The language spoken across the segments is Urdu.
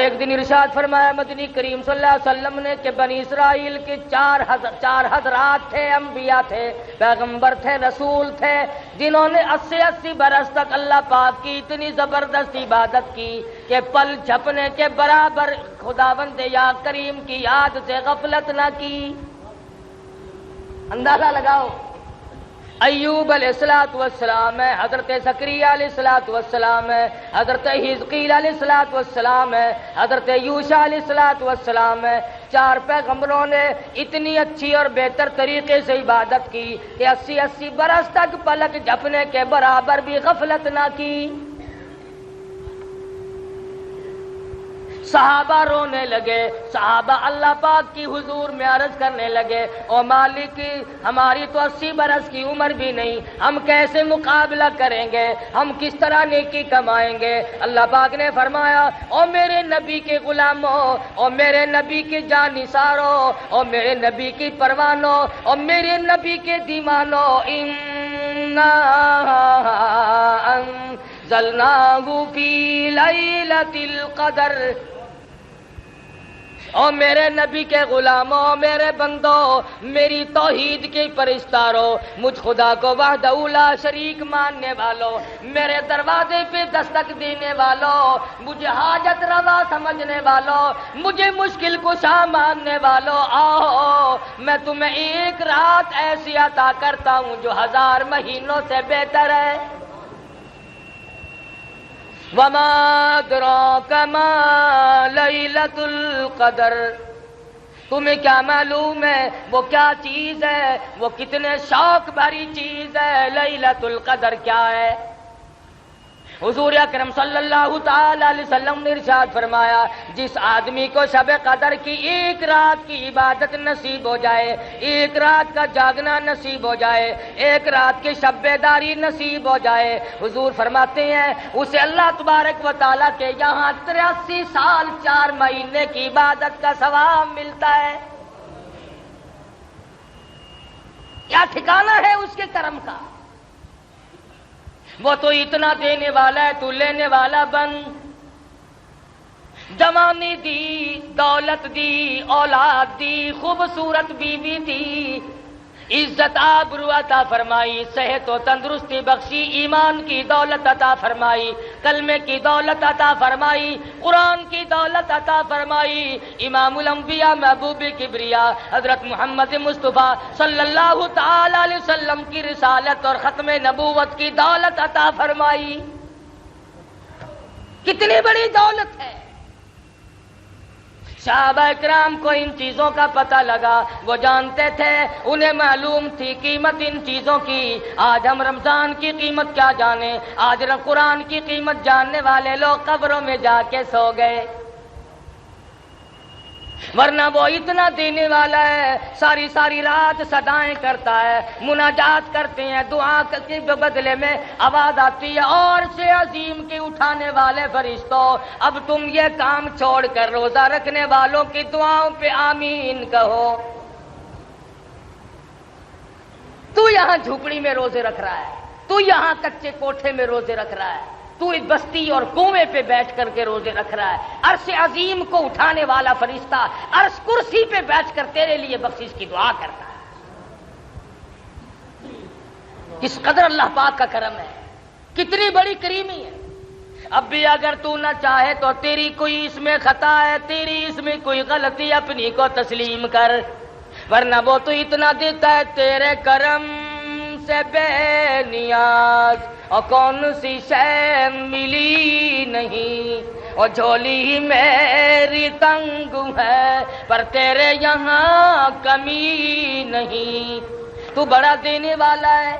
ایک دن ارشاد فرمایا مدنی کریم صلی اللہ علیہ وسلم نے کہ بنی اسرائیل کے چار حضرات تھے، انبیاء تھے، پیغمبر تھے، رسول تھے، جنہوں نے 80 برس تک اللہ پاک کی اتنی زبردست عبادت کی کہ پل جھپنے کے برابر خداوند یا کریم کی یاد سے غفلت نہ کی۔ اندازہ لگاؤ، ایوب علیہ السلام ہے، حضرت زکریہ علیہ السلام ہے، حضرت حزقیل علیہ السلام ہے، حضرت یوشع علیہ السلام ہے، چار پیغمبروں نے اتنی اچھی اور بہتر طریقے سے عبادت کی کہ 80 برس تک پلک جھپنے کے برابر بھی غفلت نہ کی۔ صحابہ رونے لگے، صحابہ اللہ پاک کی حضور میں عرض کرنے لگے، او مالک ہماری تو 80 برس کی عمر بھی نہیں، ہم کیسے مقابلہ کریں گے، ہم کس طرح نیکی کمائیں گے؟ اللہ پاک نے فرمایا، او میرے نبی کے غلاموں، او میرے نبی کے جانثاروں، او میرے نبی کی پروانوں، او میرے نبی کے دیوانوں، اِنَّا انزلناہ فی لیلۃ القدر۔ او میرے نبی کے غلاموں، میرے بندوں، میری توحید کے پرستاروں، مجھ خدا کو وحدہ لا شریک ماننے والوں، میرے دروازے پہ دستک دینے والوں، مجھے حاجت روا سمجھنے والوں، مجھے مشکل کشا ماننے والوں، آؤ میں تمہیں ایک رات ایسی عطا کرتا ہوں جو 1000 مہینوں سے بہتر ہے۔ وَمَا أَدْرَاكَ مَا لَيْلَةُ الْقَدْرِ، تمہیں کیا معلوم ہے وہ کیا چیز ہے، وہ کتنے شوق بھری چیز ہے، لیلۃ القدر کیا ہے؟ حضور اکرم صلی اللہ تعالی علیہ وسلم نے ارشاد فرمایا، جس آدمی کو شب قدر کی ایک رات کی عبادت نصیب ہو جائے، ایک رات کا جاگنا نصیب ہو جائے، ایک رات کی شب بیداری نصیب ہو جائے، حضور فرماتے ہیں اسے اللہ تبارک و تعالیٰ کے یہاں 83 سال 4 مہینے کی عبادت کا ثواب ملتا ہے۔ کیا ٹھکانہ ہے اس کے کرم کا؟ وہ تو اتنا دینے والا ہے، تو لینے والا بن۔ جوانی دی، دولت دی، اولاد دی، خوبصورت بیوی دی، عزت آبرو عطا فرمائی، صحت و تندرستی بخشی، ایمان کی دولت عطا فرمائی، کلمے کی دولت عطا فرمائی، قرآن کی دولت عطا فرمائی، امام الانبیاء محبوب کبریا حضرت محمد مصطفیٰ صلی اللہ تعالی علیہ وسلم کی رسالت اور ختم نبوت کی دولت عطا فرمائی۔ کتنی بڑی دولت ہے! صحابہ کرام کو ان چیزوں کا پتہ لگا، وہ جانتے تھے، انہیں معلوم تھی قیمت ان چیزوں کی۔ آج ہم رمضان کی قیمت کیا جانے، آج قرآن کی قیمت جاننے والے لوگ قبروں میں جا کے سو گئے، ورنہ وہ اتنا دینے والا ہے، ساری ساری رات صدائیں کرتا ہے، مناجات کرتے ہیں، دعا کے بدلے میں آواز آتی ہے، اور سے عظیم کے اٹھانے والے فرشتوں اب تم یہ کام چھوڑ کر روزہ رکھنے والوں کی دعاؤں پہ آمین کہو۔ تو یہاں جھوپڑی میں روزے رکھ رہا ہے، تو یہاں کچے کوٹھے میں روزے رکھ رہا ہے، تو اس بستی اور کنویں پہ بیٹھ کر کے روزے رکھ رہا ہے، عرش عظیم کو اٹھانے والا فرشتہ عرش کرسی پہ بیٹھ کر تیرے لیے بخشش کی دعا کرتا ہے۔ کس قدر اللہ پاک کا کرم ہے، کتنی بڑی کریمی ہے۔ اب بھی اگر تو نہ چاہے تو تیری کوئی اس میں خطا ہے، تیری اس میں کوئی غلطی، اپنی کو تسلیم کر، ورنہ وہ تو اتنا دیتا ہے، تیرے کرم سے بے نیاز اور کون سی شے ملی نہیں، اور جھولی میری تنگ ہے پر تیرے یہاں کمی نہیں۔ تو بڑا دینے والا ہے،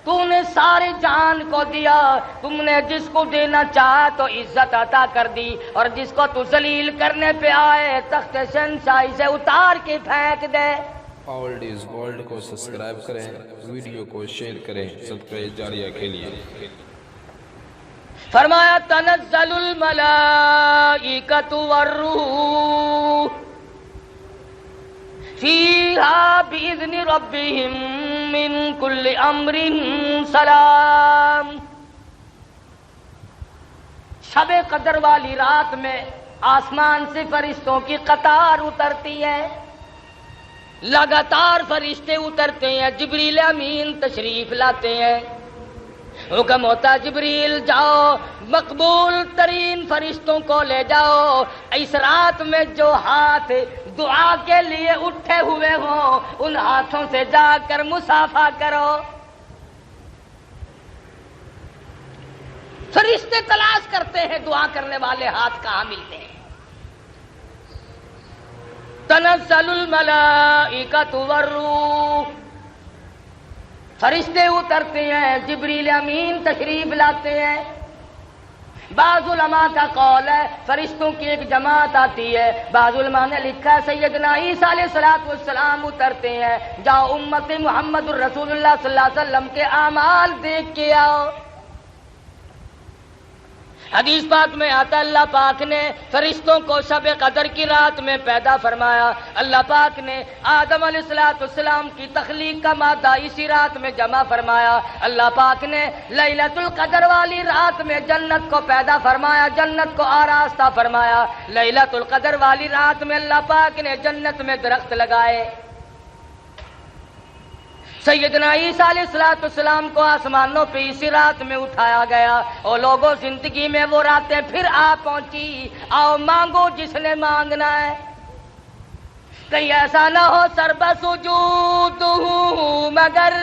تو نے سارے جان کو دیا، تم نے جس کو دینا چاہا تو عزت عطا کر دی، اور جس کو تو ذلیل کرنے پہ آئے تخت شہنشاہی سے اتار کے پھینک دے۔ اولڈ از گولڈ کو سبسکرائب کریں، ویڈیو کو شیئر کریں صدقہ جاریہ کے لیے۔ فرمایا تنزل الملائکۃ والروح فیہا بإذن ربہم من کل امر سلام۔ شب قدر والی رات میں آسمان سے فرشتوں کی قطار اترتی ہے، لگاتار فرشتے اترتے ہیں، جبریل امین تشریف لاتے ہیں، حکم ہوتا جبریل جاؤ مقبول ترین فرشتوں کو لے جاؤ، اس رات میں جو ہاتھ دعا کے لیے اٹھے ہوئے ہوں ان ہاتھوں سے جا کر مصافحہ کرو۔ فرشتے تلاش کرتے ہیں دعا کرنے والے ہاتھ کہاں ملتے ہیں۔ تنزل الملائکۃ والروح، فرشتے اترتے ہیں، جبریل امین تشریف لاتے ہیں۔ بعض علماء کا قول ہے فرشتوں کی ایک جماعت آتی ہے، بعض علماء نے لکھا ہے سیدنا عیسیٰ علیہ السلام اترتے ہیں، جاؤ امت محمد الرسول اللہ صلی اللہ علیہ وسلم کے اعمال دیکھ کے آؤ۔ حدیث پاک میں آتا اللہ پاک نے فرشتوں کو شب قدر کی رات میں پیدا فرمایا، اللہ پاک نے آدم علیہ السلام کی تخلیق کا مادہ اسی رات میں جمع فرمایا، اللہ پاک نے لیلۃ القدر والی رات میں جنت کو پیدا فرمایا، جنت کو آراستہ فرمایا، لیلۃ القدر والی رات میں اللہ پاک نے جنت میں درخت لگائے۔ سیدنا عیسیٰ علیہ السلام کو آسمانوں پہ اسی رات میں اٹھایا گیا، اور لوگوں زندگی میں وہ راتیں پھر آ پہنچی، آؤ مانگو جس نے مانگنا ہے، کہیں ایسا نہ ہو سر بسجود ہوں مگر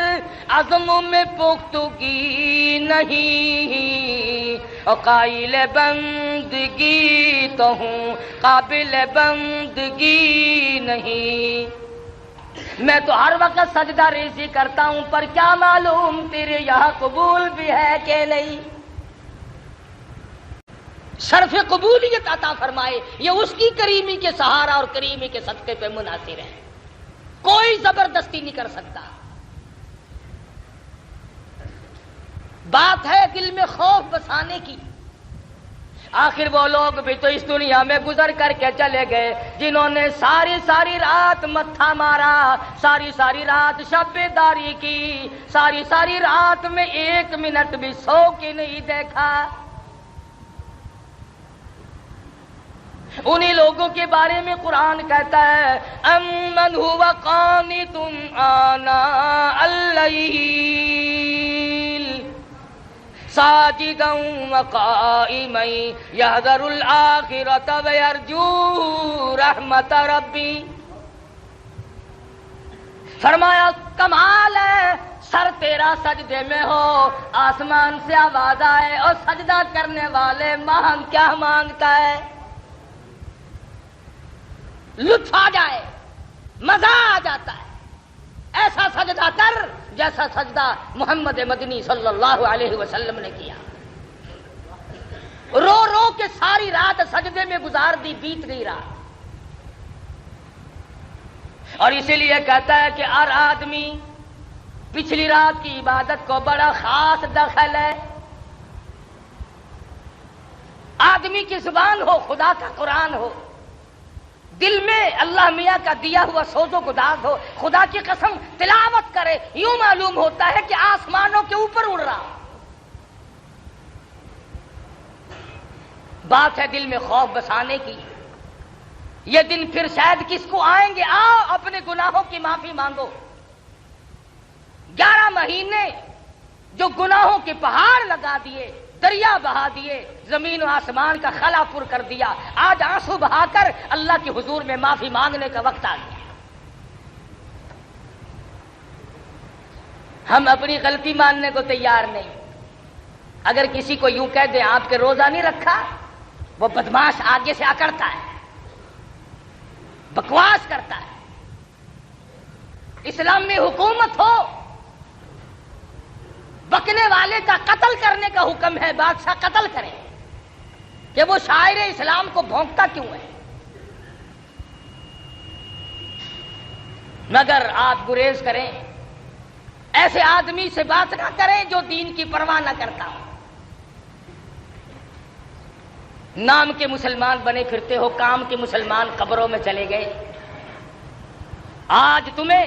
عزم میں پختگی نہیں، اور قائل بندگی تو ہوں قابل بندگی نہیں، میں تو ہر وقت سجدہ ریزی کرتا ہوں پر کیا معلوم تیرے یہاں قبول بھی ہے کہ نہیں۔ شرف قبولیت عطا فرمائے یہ اس کی کریمی کے سہارا اور کریمی کے صدقے پہ منحصر ہے، کوئی زبردستی نہیں کر سکتا۔ بات ہے دل میں خوف بسانے کی، آخر وہ لوگ بھی تو اس دنیا میں گزر کر کے چلے گئے جنہوں نے ساری رات متھا مارا، ساری رات شب بیداری کی، ساری رات میں 1 منٹ بھی سو کے نہیں دیکھا۔ انہی لوگوں کے بارے میں قرآن کہتا ہے امن هو قانت آناء اللیل ساجدا وقائما یحذر الآخرۃ ویرجو رحمت ربی، فرمایا کمال ہے سر تیرا سجدے میں ہو، آسمان سے آواز آئے اور سجدہ کرنے والے مانگ کیا مانگتا ہے، لطف آ جائے، مزہ آ جاتا ہے، ایسا سجدہ کر جیسا سجدہ محمد مدنی صلی اللہ علیہ وسلم نے کیا، رو رو کے ساری رات سجدے میں گزار دی، بیت گئی رات۔ اور اسی لیے کہتا ہے کہ ہر آدمی پچھلی رات کی عبادت کو بڑا خاص دخل ہے، آدمی کی زبان ہو، خدا کا قرآن ہو، دل میں اللہ میاں کا دیا ہوا سوز و گداز ہو، خدا کی قسم تلاوت کرے، یوں معلوم ہوتا ہے کہ آسمانوں کے اوپر اڑ رہا۔ بات ہے دل میں خوف بسانے کی، یہ دن پھر شاید کس کو آئیں گے، آؤ اپنے گناہوں کی معافی مانگو۔ 11 مہینے جو گناہوں کے پہاڑ لگا دیے، دریا بہا دیے، زمین و آسمان کا خلا پر کر دیا، آج آنسو بہا کر اللہ کے حضور میں معافی مانگنے کا وقت آ گیا۔ ہم اپنی غلطی ماننے کو تیار نہیں۔ اگر کسی کو یوں کہہ دیں آپ کے روزہ نہیں رکھا، وہ بدماش آگے سے اکڑتا ہے، بکواس کرتا ہے۔ اسلام میں حکومت ہو، بکنے والے کا قتل کرنے کا حکم ہے، بادشاہ قتل کرے، کہ وہ شاعر اسلام کو بھونکتا کیوں ہے؟ مگر آپ گریز کریں، ایسے آدمی سے بات نہ کریں جو دین کی پرواہ نہ کرتا ہو۔ نام کے مسلمان بنے پھرتے ہو، کام کے مسلمان قبروں میں چلے گئے۔ آج تمہیں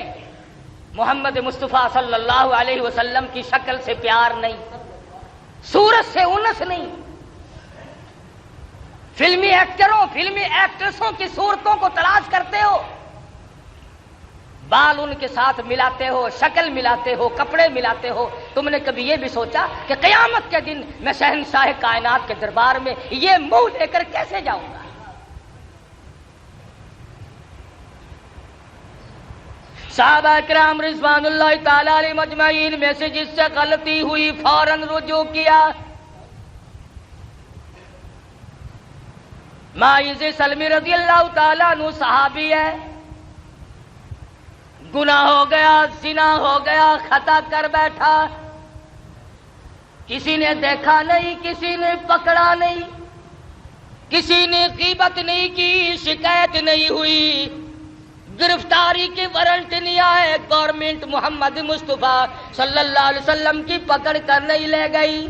محمد مصطفیٰ صلی اللہ علیہ وسلم کی شکل سے پیار نہیں، صورت سے انس نہیں، فلمی ایکٹروں فلمی ایکٹریسوں کی صورتوں کو تلاش کرتے ہو، بال ان کے ساتھ ملاتے ہو، شکل ملاتے ہو، کپڑے ملاتے ہو. تم نے کبھی یہ بھی سوچا کہ قیامت کے دن میں شہنشاہ کائنات کے دربار میں یہ منہ لے کر کیسے جاؤں گا؟ صحابہ کرام رضوان اللہ تعالی علیہم اجمعین میں سے جس سے غلطی ہوئی فوراً رجوع کیا. ماعز سلمی رضی اللہ تعالیٰ عنہ صحابی ہے، گناہ ہو گیا، زنا ہو گیا، خطا کر بیٹھا، کسی نے دیکھا نہیں، کسی نے پکڑا نہیں، کسی نے غیبت نہیں کی، شکایت نہیں ہوئی، گرفتاری کے وارنٹ نہیں آئے، گورنمنٹ محمد مصطفیٰ صلی اللہ علیہ وسلم کی پکڑ کر نہیں لے گئی.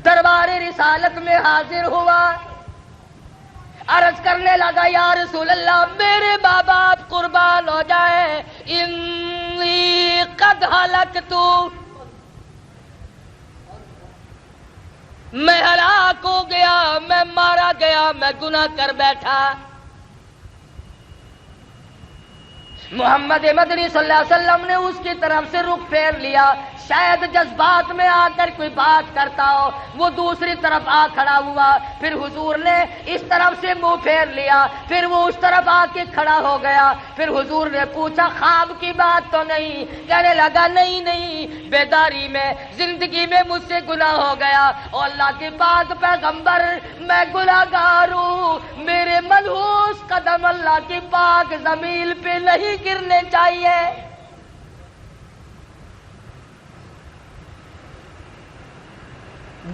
دربار رسالت میں حاضر ہوا، عرض کرنے لگا یا رسول اللہ میرے ماں باپ قربان ہو جائے، انی قد ہلکت، میں ہلاک ہو گیا، میں مارا گیا، میں گناہ کر بیٹھا. محمد مدنی صلی اللہ علیہ وسلم نے اس کی طرف سے رخ پھیر لیا، شاید جذبات میں آ کر کوئی بات کرتا ہو، وہ دوسری طرف آ کھڑا ہوا، پھر حضور نے اس طرف سے منہ پھیر لیا، پھر وہ اس طرف آ کے کھڑا ہو گیا، پھر حضور نے پوچھا خواب کی بات تو نہیں؟ کہنے لگا نہیں، بیداری میں زندگی میں مجھ سے گناہ ہو گیا، اور اللہ کے پاک پیغمبر میں گناہگار ہوں، میرے ملحوظ قدم اللہ کی پاک زمین پہ نہیں گرنے چاہیے.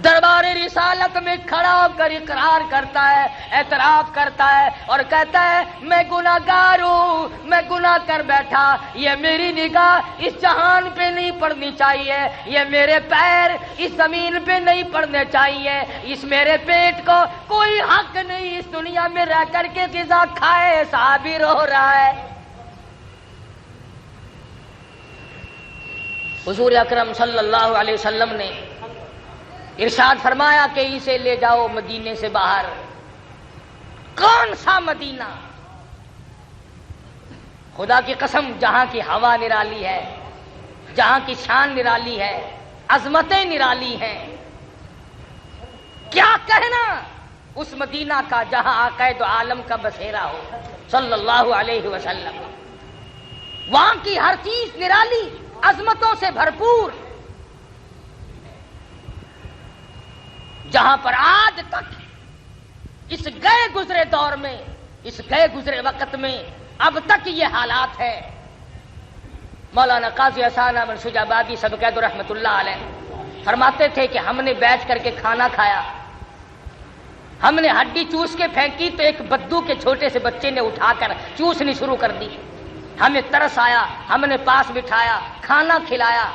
دربار رسالت میں کھڑا ہو کر اقرار کرتا ہے، اعتراف کرتا ہے اور کہتا ہے میں گناہگار ہوں، میں گناہ کر بیٹھا، یہ میری نگاہ اس جہان پہ نہیں پڑنی چاہیے، یہ میرے پیر اس زمین پہ نہیں پڑنے چاہیے، اس میرے پیٹ کو کوئی حق نہیں اس دنیا میں رہ کر کے غذا کھائے. صحابی رو رہا ہے. حضور اکرم صلی اللہ علیہ وسلم نے ارشاد فرمایا کہ اسے لے جاؤ مدینے سے باہر. کون سا مدینہ؟ خدا کی قسم جہاں کی ہوا نرالی ہے، جہاں کی شان نرالی ہے، عظمتیں نرالی ہیں، کیا کہنا اس مدینہ کا جہاں آقا دو عالم کا بسیرا ہو صلی اللہ علیہ وسلم. وہاں کی ہر چیز نرالی، عظمتوں سے بھرپور، جہاں پر آج تک اس گئے گزرے دور میں، اس گئے گزرے وقت میں اب تک یہ حالات ہے. مولانا قاضی احسان احمد شجاع آبادی سبقید رحمت اللہ علیہ فرماتے تھے کہ ہم نے بیٹھ کر کے کھانا کھایا، ہم نے ہڈی چوس کے پھینکی تو ایک بدو کے چھوٹے سے بچے نے اٹھا کر چوسنی شروع کر دی. ہمیں ترس آیا، ہم نے پاس بٹھایا، کھانا کھلایا،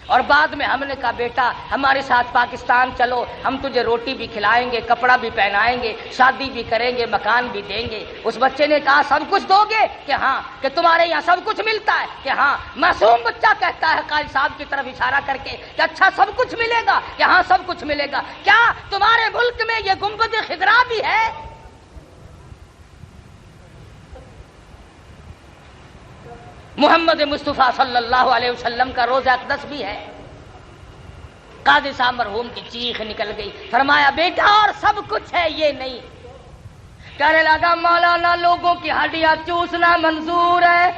اور بعد میں ہم نے کہا بیٹا ہمارے ساتھ پاکستان چلو، ہم تجھے روٹی بھی کھلائیں گے، کپڑا بھی پہنائیں گے، شادی بھی کریں گے، مکان بھی دیں گے. اس بچے نے کہا سب کچھ دو گے؟ کہ ہاں. کہ تمہارے یہاں سب کچھ ملتا ہے؟ کہ ہاں. معصوم بچہ کہتا ہے قاری صاحب کی طرف اشارہ کر کے کہ اچھا سب کچھ ملے گا؟ کہ ہاں سب کچھ ملے گا. کیا تمہارے ملک میں یہ گنبد خضرا بھی ہے؟ محمد مصطفیٰ صلی اللہ علیہ وسلم کا روضہ اقدس بھی ہے. قاضی صاحب مرحوم کی چیخ نکل گئی، فرمایا بیٹا اور سب کچھ ہے یہ نہیں. کہنے لگا مولانا لوگوں کی ہڈیاں چوسنا منظور ہے،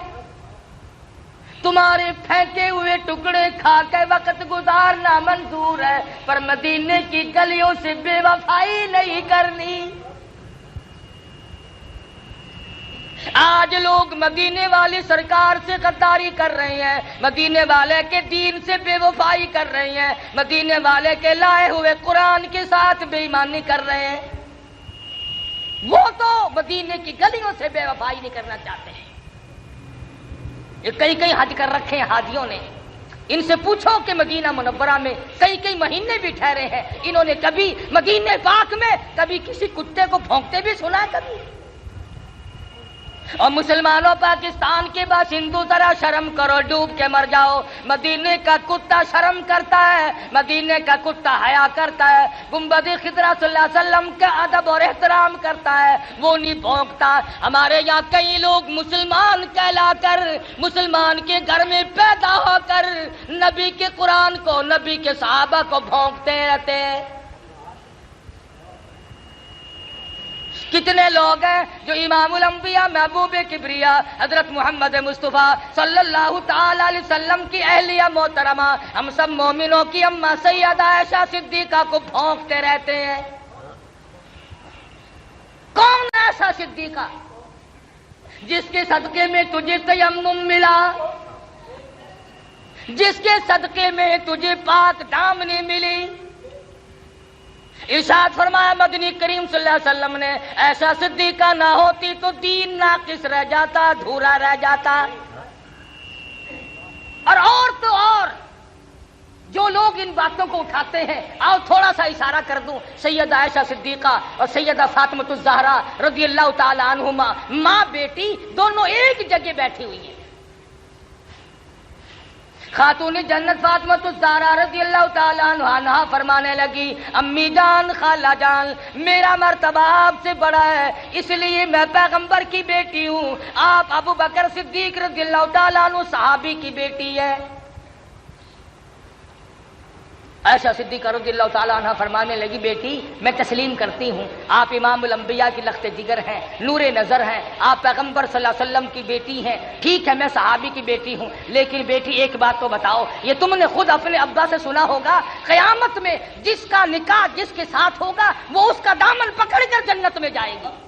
تمہارے پھینکے ہوئے ٹکڑے کھا کے وقت گزارنا منظور ہے، پر مدینے کی گلیوں سے بے وفائی نہیں کرنی. آج لوگ مدینے والی سرکار سے غداری کر رہے ہیں، مدینے والے کے دین سے بے وفائی کر رہے ہیں، مدینے والے کے لائے ہوئے قرآن کے ساتھ بے ایمانی کر رہے ہیں. وہ تو مدینے کی گلیوں سے بے وفائی نہیں کرنا چاہتے ہیں. یہ کئی حج کر رکھے ہیں حاجیوں نے، ان سے پوچھو کہ مدینہ منورہ میں کئی مہینے بھی ٹھہرے ہیں، انہوں نے کبھی مدینے پاک میں کبھی کسی کتے کو بھونکتے بھی سنا ہے؟ کبھی اور مسلمانوں پاکستان کے باشندوں ذرا شرم کرو، ڈوب کے مر جاؤ۔ مدینے کا کتا شرم کرتا ہے، مدینے کا کتا حیا کرتا ہے، گنبد خضرا صلی اللہ علیہ وسلم کا ادب اور احترام کرتا ہے، وہ نہیں بھونکتا۔ ہمارے یہاں کئی لوگ مسلمان کہلا کر، مسلمان کے گھر میں پیدا ہو کر نبی کے قرآن کو، نبی کے صحابہ کو بھونکتے رہتے ہیں۔ کتنے لوگ ہیں جو امام الانبیاء محبوب کبریا حضرت محمد مصطفیٰ صلی اللہ تعالی علیہ وسلم کی اہلیہ محترمہ، ہم سب مومنوں کی اماں سیدہ عائشہ صدیقہ کو بھونکتے رہتے ہیں۔ کون ایسا صدیقہ جس کے صدقے میں تجھے تیمم ملا، جس کے صدقے میں تجھے پاک دامنی ملی؟ ارشاد فرمایا مدنی کریم صلی اللہ علیہ وسلم نے، ایسا صدیقہ نہ ہوتی تو دین ناقص رہ جاتا، ادھورا رہ جاتا۔ اور تو اور جو لوگ ان باتوں کو اٹھاتے ہیں، آؤ تھوڑا سا اشارہ کر دوں، سیدہ عائشہ صدیقہ اور سیدہ فاطمہ الزہرا رضی اللہ تعالی عنہما، ماں بیٹی دونوں ایک جگہ بیٹھی ہوئی ہیں۔ خاتون جنت فاطمہ الزہرا رضی اللہ تعالیٰ عنہا فرمانے لگی، امی جان، خالہ جان، میرا مرتبہ آپ سے بڑا ہے، اس لیے میں پیغمبر کی بیٹی ہوں، آپ ابو بکر صدیق رضی اللہ تعالیٰ عنہ صحابی کی بیٹی ہے۔ عائشہ صدیقہ رضی اللہ تعالیٰ عنہ فرمانے لگی، بیٹی میں تسلیم کرتی ہوں، آپ امام الانبیاء کی لخت جگر ہیں، نور نظر ہیں، آپ پیغمبر صلی اللہ علیہ وسلم کی بیٹی ہیں، ٹھیک ہے میں صحابی کی بیٹی ہوں، لیکن بیٹی ایک بات تو بتاؤ، یہ تم نے خود اپنے ابا سے سنا ہوگا، قیامت میں جس کا نکاح جس کے ساتھ ہوگا وہ اس کا دامن پکڑ کر جنت میں جائے گی۔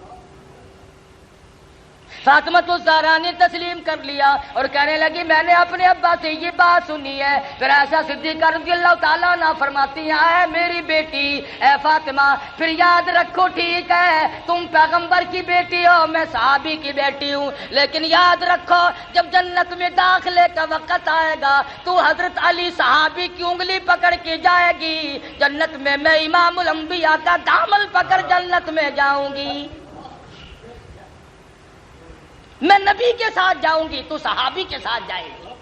فاطمہ الزہرا نے تسلیم کر لیا اور کہنے لگی، میں نے اپنے ابا سے یہ بات سنی ہے۔ پھر عائشہ صدیقہ رضی اللہ تعالیٰ عنہ فرماتی ہیں، اے میری بیٹی، اے فاطمہ، پھر یاد رکھو، ٹھیک ہے تم پیغمبر کی بیٹی ہو، میں صحابی کی بیٹی ہوں، لیکن یاد رکھو جب جنت میں داخلے کا وقت آئے گا تو حضرت علی صحابی کی انگلی پکڑ کے جائے گی جنت میں، میں امام الانبیاء کا دامن پکڑ جنت میں جاؤں گی، میں نبی کے ساتھ جاؤں گی، تو صحابی کے ساتھ جائے گی۔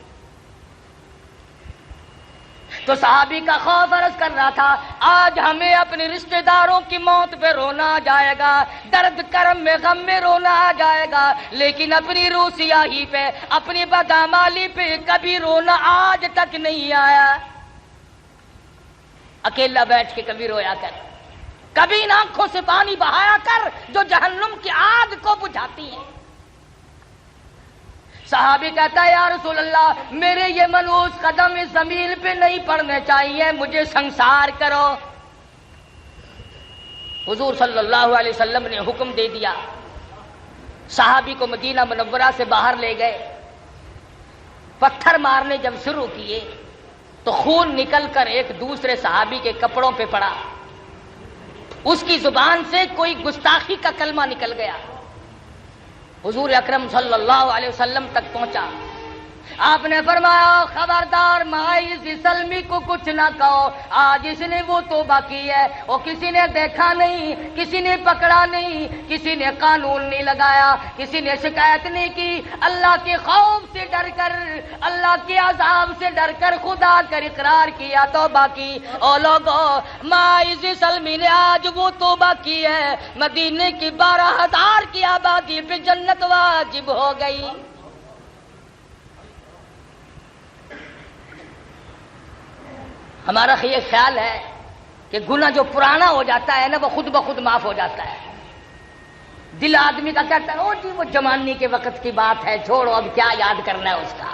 تو صحابی کا خوف عرض کر رہا تھا، آج ہمیں اپنے رشتہ داروں کی موت پہ رونا آ جائے گا، درد کرم میں غم میں رونا آ جائے گا، لیکن اپنی روح سیاہی پہ، اپنی بدعمالی پہ کبھی رونا آج تک نہیں آیا۔ اکیلا بیٹھ کے کبھی رویا کر، کبھی ان آنکھوں سے پانی بہایا کر جو جہنم کی آگ کو بجھاتی ہیں۔ صحابی کہتا ہے، یا رسول اللہ، میرے یہ ملوث قدم اس زمین پہ نہیں پڑنے چاہیے، مجھے سنسار کرو۔ حضور صلی اللہ علیہ وسلم نے حکم دے دیا، صحابی کو مدینہ منورہ سے باہر لے گئے، پتھر مارنے جب شروع کیے تو خون نکل کر ایک دوسرے صحابی کے کپڑوں پہ پڑا، اس کی زبان سے کوئی گستاخی کا کلمہ نکل گیا، حضور اکرم صلی اللہ علیہ وسلم تک پہنچا۔ آپ نے فرمایا، خبردار ماعز سلمی کو کچھ نہ کہو، آج اس نے وہ توبہ کی ہے، وہ کسی نے دیکھا نہیں، کسی نے پکڑا نہیں، کسی نے قانون نہیں لگایا، کسی نے شکایت نہیں کی، اللہ کے خوف سے ڈر کر، اللہ کے عذاب سے ڈر کر خدا کر اقرار کیا، توبہ کی۔ او لوگو، ماعز سلمی نے آج وہ توبہ کی ہے، مدینے کی 12,000 کی آبادی پہ جنت واجب ہو گئی۔ ہمارا یہ خیال ہے کہ گناہ جو پرانا ہو جاتا ہے نا وہ خود بخود معاف ہو جاتا ہے۔ دل آدمی کا کہتا ہے، او جی وہ جوانی کے وقت کی بات ہے، چھوڑو اب کیا یاد کرنا ہے اس کا،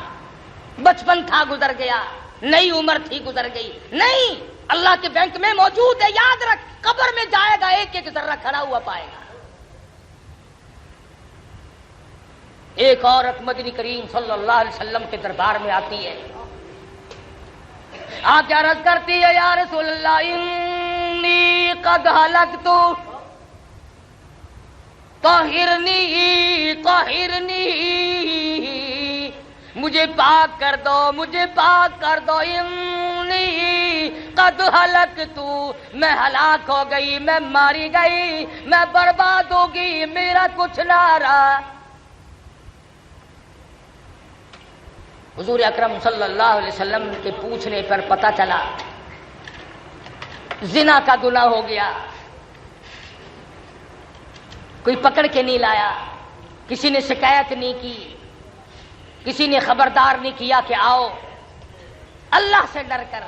بچپن تھا گزر گیا، نئی عمر تھی گزر گئی۔ نہیں، اللہ کے بینک میں موجود ہے، یاد رکھ، قبر میں جائے گا ایک ایک ذرہ کھڑا ہوا پائے گا۔ ایک عورت مدنی کریم صلی اللہ علیہ وسلم کے دربار میں آتی ہے، آ کیا عرض کرتی ہے، یا رسول اللہ، انی قد ہلکت، طہرنی طہرنی، مجھے پاک کر دو، مجھے پاک کر دو، انی قد ہلکت، میں ہلاک ہو گئی، میں ماری گئی، میں برباد ہو گئی، میرا کچھ نہ رہا۔ حضور اکرم صلی اللہ علیہ وسلم کے پوچھنے پر پتہ چلا زنا کا گناہ ہو گیا. کوئی پکڑ کے نہیں لایا، کسی نے شکایت نہیں کی، کسی نے خبردار نہیں کیا کہ آؤ. اللہ سے ڈر کر،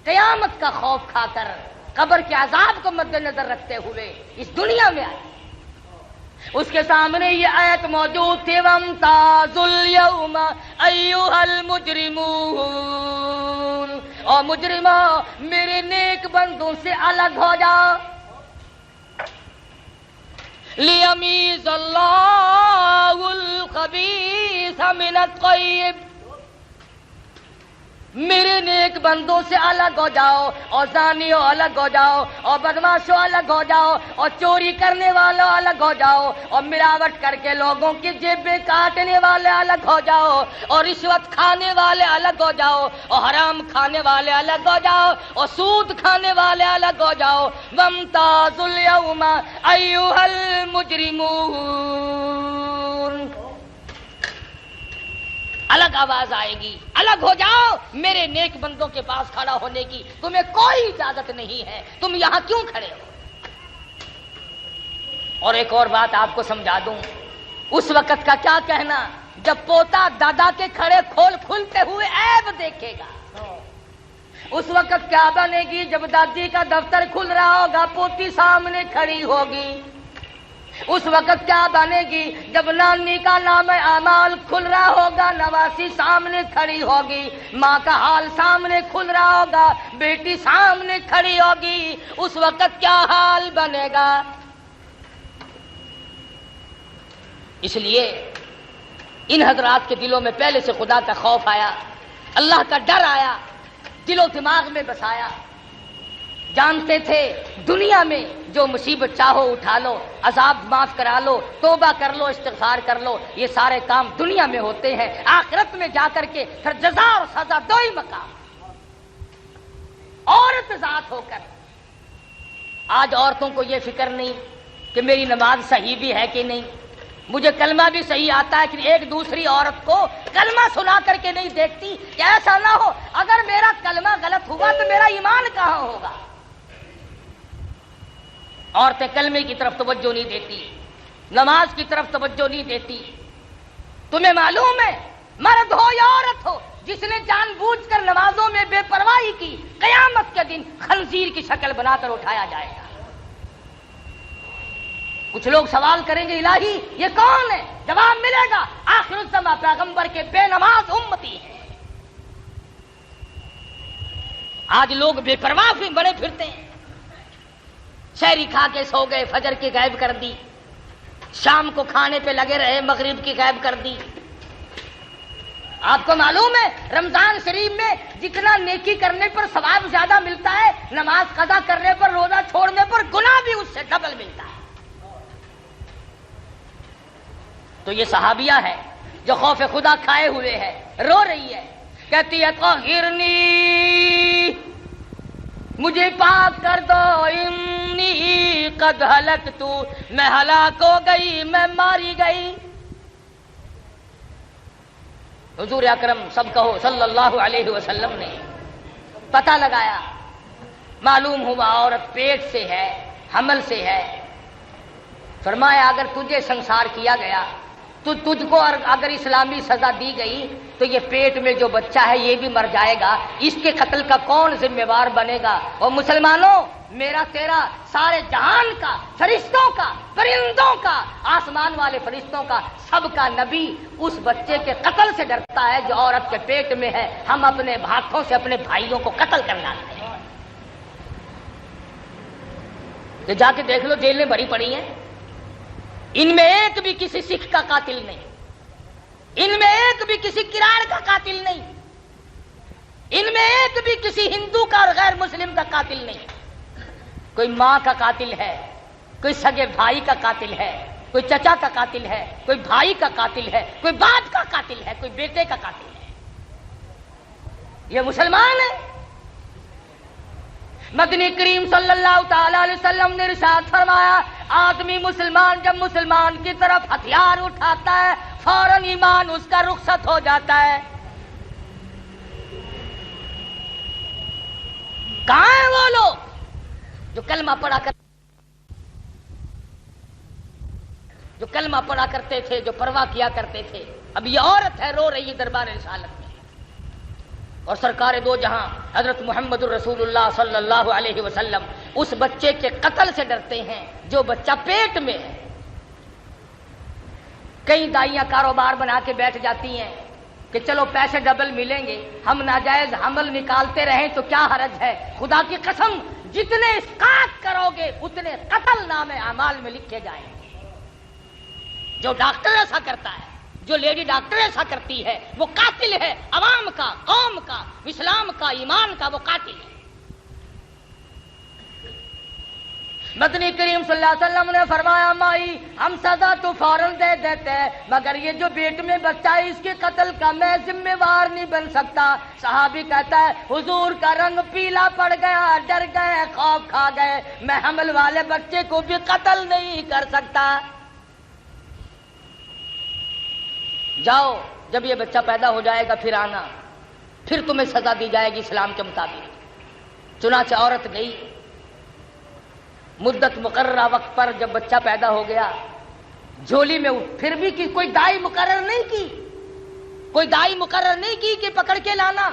قیامت کا خوف کھا کر، قبر کے عذاب کو مد نظر رکھتے ہوئے اس دنیا میں آئے. اس کے سامنے یہ آیت موجود تھی، وَامْتَازُوا الْيَوْمَ أَيُّهَا الْمُجْرِمُونَ، اور مجرموں میرے نیک بندوں سے الگ ہو جاؤ. لِيَمِيزَ اللَّهُ الْخَبِيثَ مِنَ الطَّيِّبِ، میرے نیک بندوں سے الگ ہو جاؤ، اور زانیوں الگ ہو جاؤ، اور بدماشوں الگ ہو جاؤ، اور چوری کرنے والوں الگ ہو جاؤ، اور ملاوٹ کر کے لوگوں کی جیبیں کاٹنے والے الگ ہو جاؤ، اور رشوت کھانے والے الگ ہو جاؤ، اور حرام کھانے والے الگ ہو جاؤ، اور سود کھانے والے الگ ہو جاؤ. وَامْتَازُوا الْيَوْمَ أَيُّهَا الْمُجْرِمُونَ. الگ آواز آئے گی، الگ ہو جاؤ، میرے نیک بندوں کے پاس کھڑا ہونے کی تمہیں کوئی اجازت نہیں ہے، تم یہاں کیوں کھڑے ہو؟ اور ایک اور بات آپ کو سمجھا دوں، اس وقت کا کیا کہنا جب پوتا دادا کے کھڑے کھلتے ہوئے عیب دیکھے گا. اس وقت کیا بنے گی جب دادی کا دفتر کھل رہا ہوگا، پوتی سامنے کھڑی ہوگی. اس وقت کیا بنے گی جب نانی کا نام اعمال کھل رہا ہوگا، نواسی سامنے کھڑی ہوگی، ماں کا حال سامنے کھل رہا ہوگا، بیٹی سامنے کھڑی ہوگی. اس وقت کیا حال بنے گا؟ اس لیے ان حضرات کے دلوں میں پہلے سے خدا کا خوف آیا، اللہ کا ڈر آیا، دل و دماغ میں بسایا. جانتے تھے دنیا میں جو مصیبت چاہو اٹھا لو، عذاب معاف کرا لو، توبہ کر لو، استغفار کر لو، یہ سارے کام دنیا میں ہوتے ہیں. آخرت میں جا کر کے پھر جزا اور سزا دو ہی مقام. عورت ذات ہو کر آج عورتوں کو یہ فکر نہیں کہ میری نماز صحیح بھی ہے کہ نہیں، مجھے کلمہ بھی صحیح آتا ہے کہ ایک دوسری عورت کو کلمہ سنا کر کے نہیں دیکھتی کہ ایسا نہ ہو اگر میرا کلمہ غلط ہوا تو میرا ایمان کہاں ہوگا. عورتیں کلمے کی طرف توجہ نہیں دیتی، نماز کی طرف توجہ نہیں دیتی. تمہیں معلوم ہے مرد ہو یا عورت ہو، جس نے جان بوجھ کر نمازوں میں بے پرواہی کی، قیامت کے دن خنزیر کی شکل بنا کر اٹھایا جائے گا. کچھ لوگ سوال کریں گے الہی یہ کون ہے؟ جواب ملے گا آخر الزماں پیغمبر کے بے نماز امتی ہیں. آج لوگ بے پرواہ بڑے پھرتے ہیں، شہری کھا کے سو گئے، فجر کی غائب کر دی، شام کو کھانے پہ لگے رہے، مغرب کی غائب کر دی. آپ کو معلوم ہے رمضان شریف میں جتنا نیکی کرنے پر ثواب زیادہ ملتا ہے، نماز قضا کرنے پر، روزہ چھوڑنے پر گناہ بھی اس سے ڈبل ملتا ہے. تو یہ صحابیہ ہے جو خوف خدا کھائے ہوئے ہے، رو رہی ہے، کہتی ہے طہرنی، مجھے پاک کر دو، انی قد ہلکت، میں ہلاک ہو گئی، میں ماری گئی. حضور اکرم سب کہو صلی اللہ علیہ وسلم نے پتہ لگایا، معلوم ہوا عورت پیٹ سے ہے، حمل سے ہے. فرمایا اگر تجھے سنسار کیا گیا تو تجھ کو اگر اسلامی سزا دی گئی تو یہ پیٹ میں جو بچہ ہے یہ بھی مر جائے گا، اس کے قتل کا کون ذمہ وار بنے گا؟ اور مسلمانوں، میرا تیرا، سارے جہان کا، فرشتوں کا، پرندوں کا، آسمان والے فرشتوں کا، سب کا نبی اس بچے کے قتل سے ڈرتا ہے جو عورت کے پیٹ میں ہے. ہم اپنے ہاتھوں سے اپنے بھائیوں کو قتل کر ڈالتے ہیں. تو جا کے دیکھ لو جیلیں بھری پڑی ہیں، ان میں ایک بھی کسی سکھ کا قاتل نہیں، ان میں ایک بھی کسی کراڑ کا قاتل نہیں، ان میں ایک بھی کسی ہندو کا اور غیر مسلم کا قاتل نہیں. کوئی ماں کا قاتل ہے، کوئی سگے بھائی کا قاتل ہے، کوئی چچا کا قاتل ہے، کوئی بھائی کا قاتل ہے، کوئی باپ کا قاتل ہے، کوئی بیٹے کا قاتل ہے. یہ مسلمان ہے. مدنی کریم صلی اللہ تعالی علیہ وسلم نے ارشاد فرمایا، آدمی مسلمان جب مسلمان کی طرف ہتھیار اٹھاتا ہے فوراً ایمان اس کا رخصت ہو جاتا ہے. کہاں ہیں وہ لوگ جو کلمہ پڑھا کرتے تھے، جو پرواہ کیا کرتے تھے؟ اب یہ عورت ہے رو رہی ہے دربار رسالت میں، اور سرکار دو جہاں حضرت محمد الرسول اللہ صلی اللہ علیہ وسلم اس بچے کے قتل سے ڈرتے ہیں جو بچہ پیٹ میں ہے۔ کئی دائیاں کاروبار بنا کے بیٹھ جاتی ہیں کہ چلو پیسے ڈبل ملیں گے، ہم ناجائز حمل نکالتے رہیں تو کیا حرج ہے۔ خدا کی قسم جتنے اسقاط کرو گے اتنے قتل نام اعمال میں لکھے جائیں گے۔ جو ڈاکٹر ایسا کرتا ہے، جو لیڈی ڈاکٹر ایسا کرتی ہے، وہ قاتل ہے، عوام کا، قوم کا، اسلام کا، ایمان کا، وہ قاتل ہے۔ مدنی کریم صلی اللہ علیہ وسلم نے فرمایا مائی ہم سزا تو فوراً دے دیتے ہیں، مگر یہ جو پیٹ میں بچہ ہے اس کے قتل کا میں ذمہ وار نہیں بن سکتا۔ صحابی کہتا ہے حضور کا رنگ پیلا پڑ گیا، ڈر گئے، خوف کھا گئے، میں حمل والے بچے کو بھی قتل نہیں کر سکتا۔ جاؤ، جب یہ بچہ پیدا ہو جائے گا پھر آنا، پھر تمہیں سزا دی جائے گی اسلام کے مطابق۔ چنانچہ عورت گئی، مدت مقررہ وقت پر جب بچہ پیدا ہو گیا، جھولی میں پھر بھی کوئی دائی مقرر نہیں کی کہ پکڑ کے لانا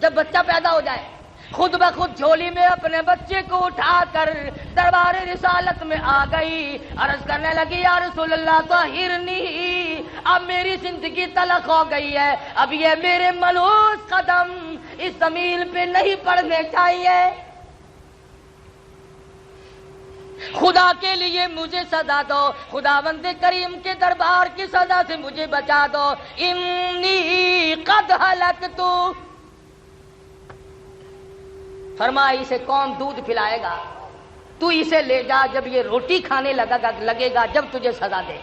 جب بچہ پیدا ہو جائے، خود بخود جھولی میں اپنے بچے کو اٹھا کر دربار رسالت میں آ گئی، عرض کرنے لگی یا رسول اللہ طہرنی، اب میری زندگی تلخ ہو گئی ہے، اب یہ میرے ملوث قدم اس زمین پہ نہیں پڑنے چاہیے، خدا کے لیے مجھے سزا دو، خداوند کریم کے دربار کی سزا سے مجھے بچا دو، انی قد ہلکت۔ فرمایا اسے کون دودھ پلائے گا؟ تو اسے لے جا، جب یہ روٹی کھانے لگے گا جب تجھے سزا دے۔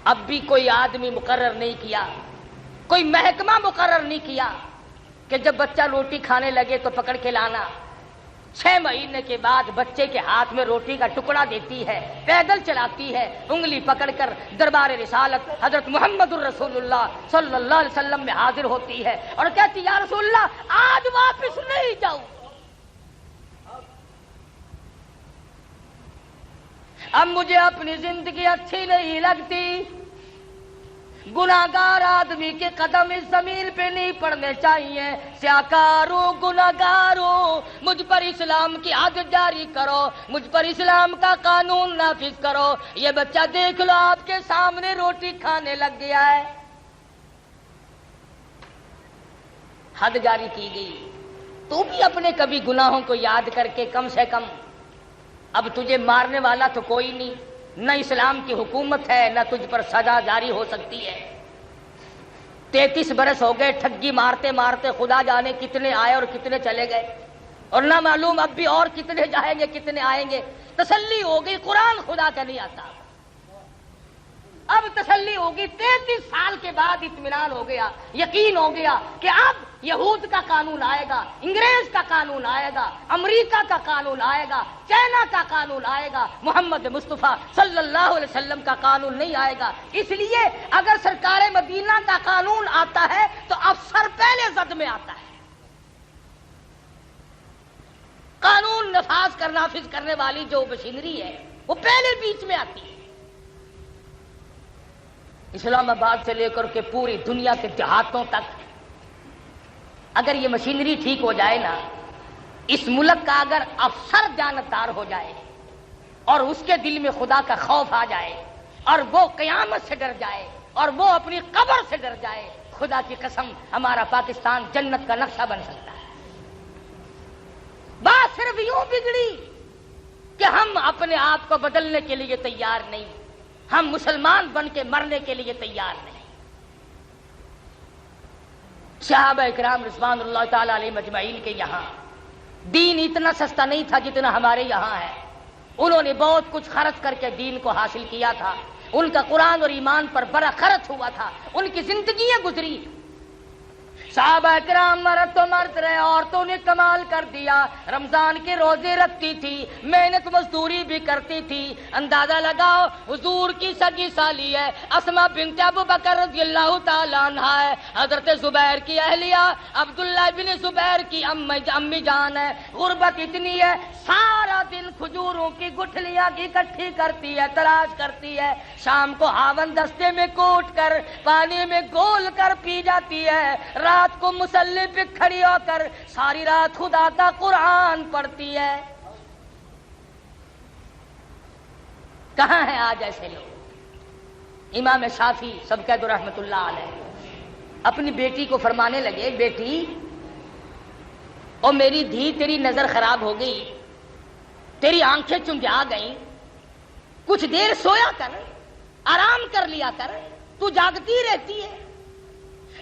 اب بھی کوئی آدمی مقرر نہیں کیا، کوئی محکمہ مقرر نہیں کیا کہ جب بچہ روٹی کھانے لگے تو پکڑ کے لانا۔ 6 مہینے کے بعد بچے کے ہاتھ میں روٹی کا ٹکڑا دیتی ہے، پیدل چلاتی ہے، انگلی پکڑ کر دربار رسالت حضرت محمد الرسول اللہ صلی اللہ علیہ وسلم میں حاضر ہوتی ہے اور کہتی یا رسول اللہ آج واپس نہیں جاؤں، اب مجھے اپنی زندگی اچھی نہیں لگتی، گناہگار آدمی کے قدم اس زمین پہ نہیں پڑنے چاہیے، سیاکاروں گناہگاروں مجھ پر اسلام کی حد جاری کرو، مجھ پر اسلام کا قانون نافذ کرو، یہ بچہ دیکھ لو آپ کے سامنے روٹی کھانے لگ گیا ہے۔ حد جاری کی گئی، تو بھی اپنے کبھی گناہوں کو یاد کر کے کم سے کم، اب تجھے مارنے والا تو کوئی نہیں، نہ اسلام کی حکومت ہے، نہ تجھ پر سزا جاری ہو سکتی ہے۔ 33 برس ہو گئے ٹھگی مارتے مارتے، خدا جانے کتنے آئے اور کتنے چلے گئے، اور نہ معلوم اب بھی اور کتنے جائیں گے کتنے آئیں گے۔ تسلی ہو گئی قرآن خدا کا نہیں آتا، اب تسلی ہوگی، 33 سال کے بعد اطمینان ہو گیا، یقین ہو گیا کہ اب یہود کا قانون آئے گا، انگریز کا قانون آئے گا، امریکہ کا قانون آئے گا، چائنا کا قانون آئے گا، محمد مصطفیٰ صلی اللہ علیہ وسلم کا قانون نہیں آئے گا۔ اس لیے اگر سرکار مدینہ کا قانون آتا ہے تو افسر پہلے زد میں آتا ہے، قانون نافذ کرنے والی جو مشینری ہے وہ پہلے بیچ میں آتی ہے۔ اسلام آباد سے لے کر کے پوری دنیا کے دیہاتوں تک اگر یہ مشینری ٹھیک ہو جائے نا، اس ملک کا اگر افسر جانبدار ہو جائے اور اس کے دل میں خدا کا خوف آ جائے اور وہ قیامت سے ڈر جائے اور وہ اپنی قبر سے ڈر جائے، خدا کی قسم ہمارا پاکستان جنت کا نقشہ بن سکتا ہے۔ بات صرف یوں بگڑی کہ ہم اپنے آپ کو بدلنے کے لیے تیار نہیں، ہم مسلمان بن کے مرنے کے لیے تیار نہیں۔ صحابہ اکرام رضوان اللہ تعالی علیہ مجمعین کے یہاں دین اتنا سستا نہیں تھا جتنا ہمارے یہاں ہے، انہوں نے بہت کچھ خرچ کر کے دین کو حاصل کیا تھا، ان کا قرآن اور ایمان پر بڑا خرچ ہوا تھا، ان کی زندگیاں گزری۔ صحابہ کرام مرد تو مرد رہے، عورتوں نے کمال کر دیا، رمضان کے روزے رکھتی تھی، محنت مزدوری بھی کرتی تھی۔ اندازہ لگاؤ حضور کی سگی سالی ہے، اسماء بنت ابو بکر رضی اللہ تعالی عنہ ہے، حضرت زبیر کی اہلیہ عبداللہ بن زبیر کی امی جان ہے۔ غربت اتنی ہے، سارا دن کھجوروں کی گٹھلیاں اکٹھی کرتی ہے، تلاش کرتی ہے، شام کو ہاون دستے میں کوٹ کر پانی میں گول کر پی جاتی ہے، رات کو مصلی پہ کھڑی ہو کر ساری رات خدا کا قرآن پڑھتی ہے۔ کہاں ہیں آج ایسے لوگ؟ امام شافعی سب کہہ دو رحمت اللہ علیہ اپنی بیٹی کو فرمانے لگے، بیٹی او میری دھی، تیری نظر خراب ہو گئی، تیری آنکھیں چمجا گئیں، کچھ دیر سویا کر، آرام کر لیا کر، تو جاگتی رہتی ہے۔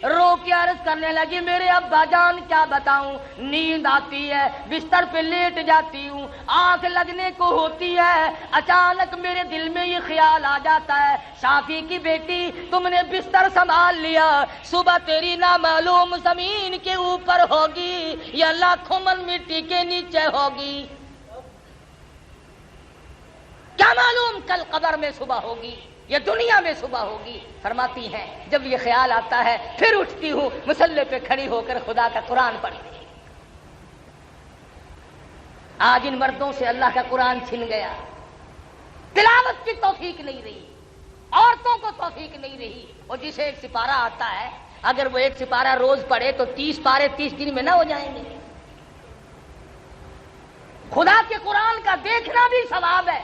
رو کے عرض کرنے لگی، میرے ابا جان کیا بتاؤں، نیند آتی ہے، بستر پہ لیٹ جاتی ہوں، آنکھ لگنے کو ہوتی ہے، اچانک میرے دل میں یہ خیال آ جاتا ہے، شافی کی بیٹی تم نے بستر سنبھال لیا، صبح تیری نامعلوم زمین کے اوپر ہوگی یا لاکھوں من مٹی کے نیچے ہوگی، کیا معلوم کل قبر میں صبح ہوگی یا دنیا میں صبح ہوگی۔ فرماتی ہیں جب یہ خیال آتا ہے پھر اٹھتی ہوں، مصلی پہ کھڑی ہو کر خدا کا قرآن پڑھتی ہوں۔ آج ان مردوں سے اللہ کا قرآن چھن گیا، تلاوت کی توفیق نہیں رہی، عورتوں کو توفیق نہیں رہی۔ اور جسے ایک سپارہ آتا ہے، اگر وہ ایک سپارہ روز پڑھے تو 30 پارے 30 دن میں نہ ہو جائیں گے۔ خدا کے قرآن کا دیکھنا بھی ثواب ہے،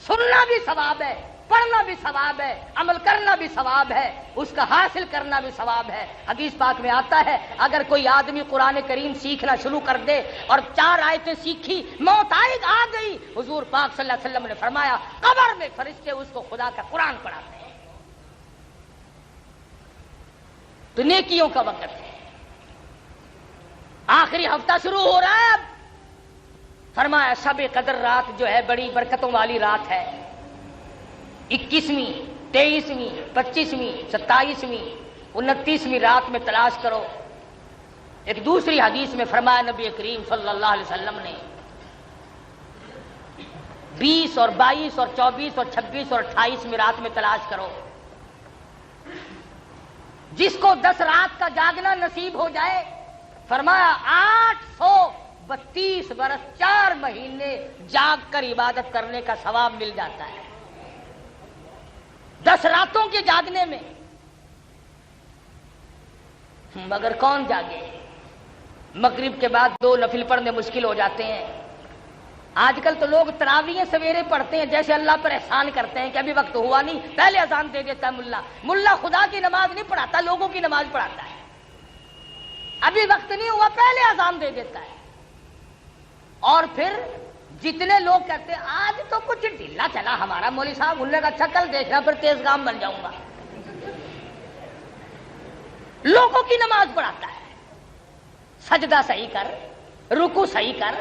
سننا بھی ثواب ہے، پڑھنا بھی ثواب ہے، عمل کرنا بھی ثواب ہے، اس کا حاصل کرنا بھی ثواب ہے۔ حدیث پاک میں آتا ہے اگر کوئی آدمی قرآن کریم سیکھنا شروع کر دے اور 4 آیتیں سیکھی، موت آ گئی، حضور پاک صلی اللہ علیہ وسلم نے فرمایا قبر میں فرشتے اس کو خدا کا قرآن پڑھاتے ہیں۔ تو نیکیوں کا وقت ہے، آخری ہفتہ شروع ہو رہا ہے۔ اب فرمایا شب قدر رات جو ہے بڑی برکتوں والی رات ہے، 21ویں 23ویں 25ویں 27ویں 29ویں رات میں تلاش کرو۔ ایک دوسری حدیث میں فرمایا نبی کریم صلی اللہ علیہ وسلم نے 20 اور 22 اور 24 اور 26 اور 28ویں رات میں تلاش کرو۔ جس کو 10 رات کا جاگنا نصیب ہو جائے، فرمایا 832 برس 4 مہینے جاگ کر عبادت کرنے کا ثواب مل جاتا ہے۔ 10 راتوں کے جاگنے میں، مگر کون جاگے؟ مغرب کے بعد 2 نفل پڑھنے مشکل ہو جاتے ہیں۔ آج کل تو لوگ تراویحیں سویرے پڑھتے ہیں جیسے اللہ پر احسان کرتے ہیں کہ ابھی وقت ہوا نہیں، پہلے اذان دے دیتا ہے ملا خدا کی نماز نہیں پڑھاتا، لوگوں کی نماز پڑھاتا ہے۔ ابھی وقت نہیں ہوا پہلے اذان دے دیتا ہے، اور پھر جتنے لوگ کہتے ہیں آج تو کچھ ڈھیلا چلا ہمارا مولوی صاحب، انہوں نے کہا اچھا کل دیکھنا پھر تیز گام بن جاؤں گا، لوگوں کی نماز پڑھاتا ہے۔ سجدہ صحیح کر، رکوع صحیح کر،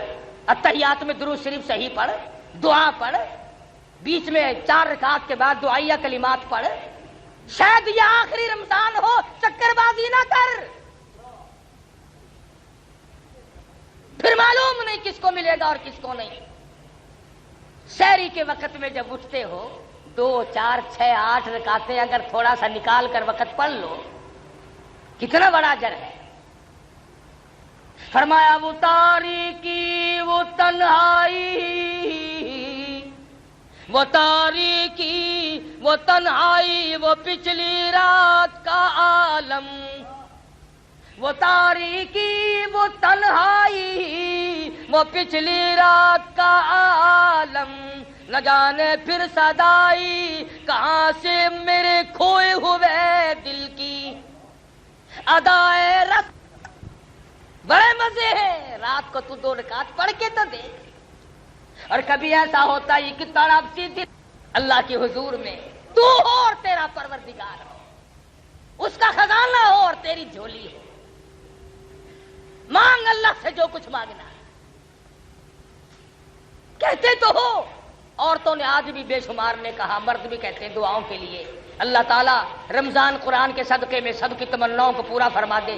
اتحیات میں درود شریف صحیح پڑھ، دعا پڑھ، بیچ میں 4 رکعات کے بعد دعائیہ کلمات پڑھ، شاید یہ آخری رمضان ہو، چکر بازی نہ کر، پھر معلوم نہیں کس کو ملے گا اور کس کو نہیں۔ سحری کے وقت میں جب اٹھتے ہو 2 4 6 8 رکعتیں اگر تھوڑا سا نکال کر وقت پڑھ لو، کتنا بڑا اجر ہے۔ فرمایا وہ تاریکی وہ تنہائی، وہ تاریکی وہ تنہائی، وہ پچھلی رات کا عالم، وہ تاریکی وہ تنہائی، وہ پچھلی رات کا عالم، نہ جانے پھر صدائی کہاں سے میرے کھوئے ہوئے دل کی ادائے رس۔ بڑے مزے ہیں، رات کو تو 2 رکعت پڑھ کے تو دیکھ۔ اور کبھی ایسا ہوتا ہے کہ تڑپتی تھی اللہ کے حضور میں، تو ہو اور تیرا پروردگار ہو، اس کا خزانہ ہو اور تیری جھولی ہو، مانگ اللہ سے جو کچھ مانگنا ہے۔ کہتے تو ہو، عورتوں نے آج بھی بے شمار نے کہا، مرد بھی کہتے ہیں دعاؤں کے لیے۔ اللہ تعالیٰ رمضان قرآن کے صدقے میں سب کی تمناؤں کو پورا فرما دے۔